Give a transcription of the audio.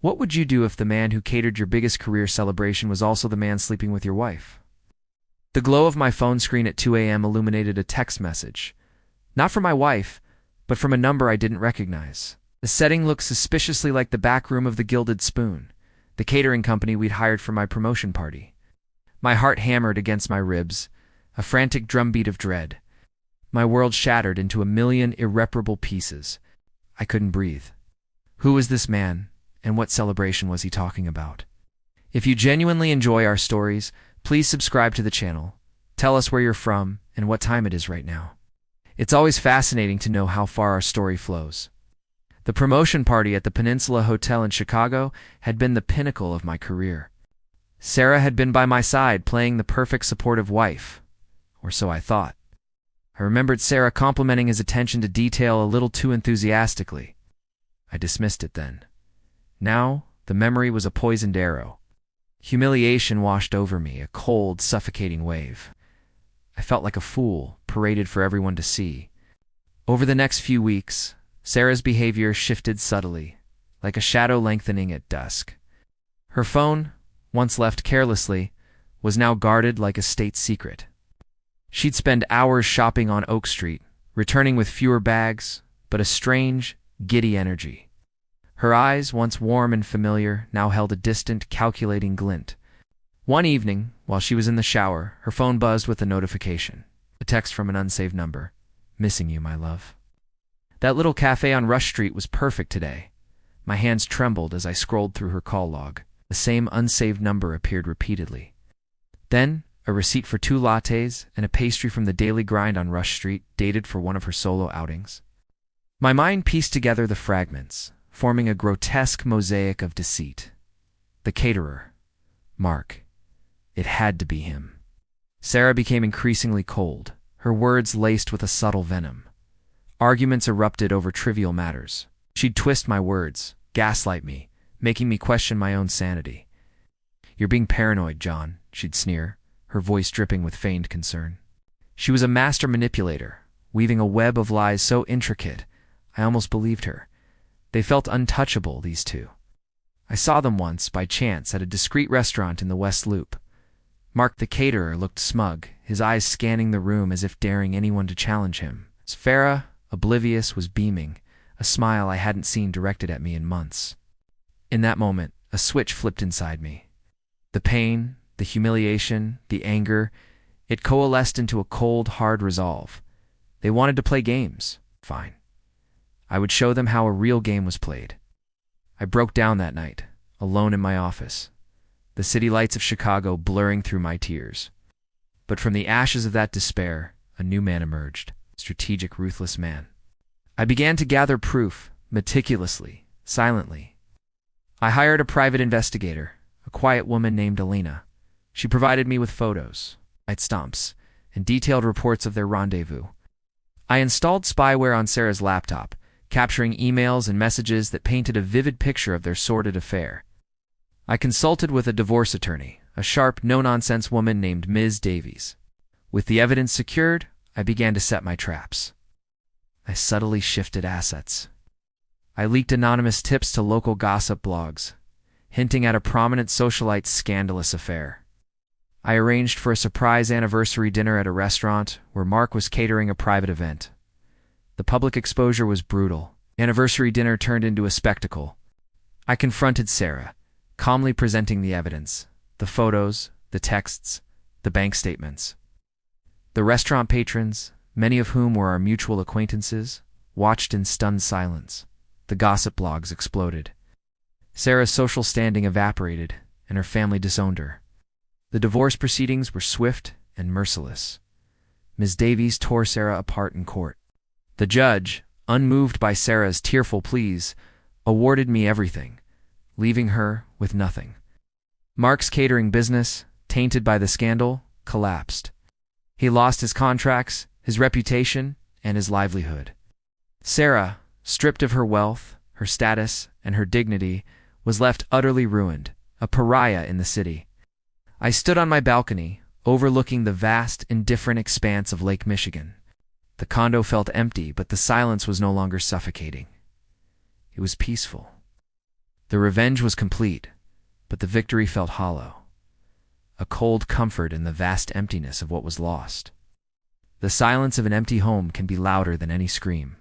What would you do if the man who catered your biggest career celebration was also the man sleeping with your wife? The glow of my phone screen at 2 a.m. illuminated a text message. Not from my wife, but from a number I didn't recognize. The setting looked suspiciously like the back room of the Gilded Spoon, the catering company we'd hired for my promotion party. My heart hammered against my ribs, a frantic drumbeat of dread. My world shattered into a million irreparable pieces. I couldn't breathe. Who was this man, and what celebration was he talking about? If you genuinely enjoy our stories, please subscribe to the channel. Tell us where you're from and what time it is right now. It's always fascinating to know how far our story flows. The promotion party at the Peninsula Hotel in Chicago had been the pinnacle of my career. Sarah had been by my side, playing the perfect supportive wife, or so I thought. I remembered Sarah complimenting his attention to detail a little too enthusiastically. I dismissed it then. Now, the memory was a poisoned arrow. Humiliation washed over me, a cold, suffocating wave. I felt like a fool, paraded for everyone to see. Over the next few weeks, Sarah's behavior shifted subtly, like a shadow lengthening at dusk. Her phone, once left carelessly, was now guarded like a state secret. She'd spend hours shopping on Oak Street, returning with fewer bags, but a strange, giddy energy. Her eyes, once warm and familiar, now held a distant, calculating glint. One evening, while she was in the shower, her phone buzzed with a notification. A text from an unsaved number. "Missing you, my love." That little cafe on Rush Street was perfect today. My hands trembled as I scrolled through her call log. The same unsaved number appeared repeatedly. Then, a receipt for 2 lattes and a pastry from the Daily Grind on Rush Street, dated for one of her solo outings. My mind pieced together the fragments, forming a grotesque mosaic of deceit. The caterer. Mark. It had to be him. Sarah became increasingly cold, her words laced with a subtle venom. Arguments erupted over trivial matters. She'd twist my words, gaslight me, making me question my own sanity. "You're being paranoid, John," she'd sneer, her voice dripping with feigned concern. She was a master manipulator, weaving a web of lies so intricate, I almost believed her. They felt untouchable, these two. I saw them once, by chance, at a discreet restaurant in the West Loop. Mark the caterer looked smug, his eyes scanning the room as if daring anyone to challenge him. Farah, oblivious, was beaming, a smile I hadn't seen directed at me in months. In that moment, a switch flipped inside me. The pain, the humiliation, the anger, it coalesced into a cold, hard resolve. They wanted to play games. Fine. I would show them how a real game was played. I broke down that night, alone in my office, the city lights of Chicago blurring through my tears. But from the ashes of that despair, a new man emerged, a strategic, ruthless man. I began to gather proof, meticulously, silently. I hired a private investigator, a quiet woman named Elena. She provided me with photos, stumps, and detailed reports of their rendezvous. I installed spyware on Sarah's laptop, capturing emails and messages that painted a vivid picture of their sordid affair. I consulted with a divorce attorney, a sharp, no-nonsense woman named Ms. Davies. With the evidence secured, I began to set my traps. I subtly shifted assets. I leaked anonymous tips to local gossip blogs, hinting at a prominent socialite's scandalous affair. I arranged for a surprise anniversary dinner at a restaurant where Mark was catering a private event. The public exposure was brutal. Anniversary dinner turned into a spectacle. I confronted Sarah, calmly presenting the evidence, the photos, the texts, the bank statements. The restaurant patrons, many of whom were our mutual acquaintances, watched in stunned silence. The gossip blogs exploded. Sarah's social standing evaporated, and her family disowned her. The divorce proceedings were swift and merciless. Ms. Davies tore Sarah apart in court. The judge, unmoved by Sarah's tearful pleas, awarded me everything, leaving her with nothing. Mark's catering business, tainted by the scandal, collapsed. He lost his contracts, his reputation, and his livelihood. Sarah, stripped of her wealth, her status, and her dignity, was left utterly ruined, a pariah in the city. I stood on my balcony, overlooking the vast, indifferent expanse of Lake Michigan. The condo felt empty, but the silence was no longer suffocating. It was peaceful. The revenge was complete, but the victory felt hollow, a cold comfort in the vast emptiness of what was lost. The silence of an empty home can be louder than any scream.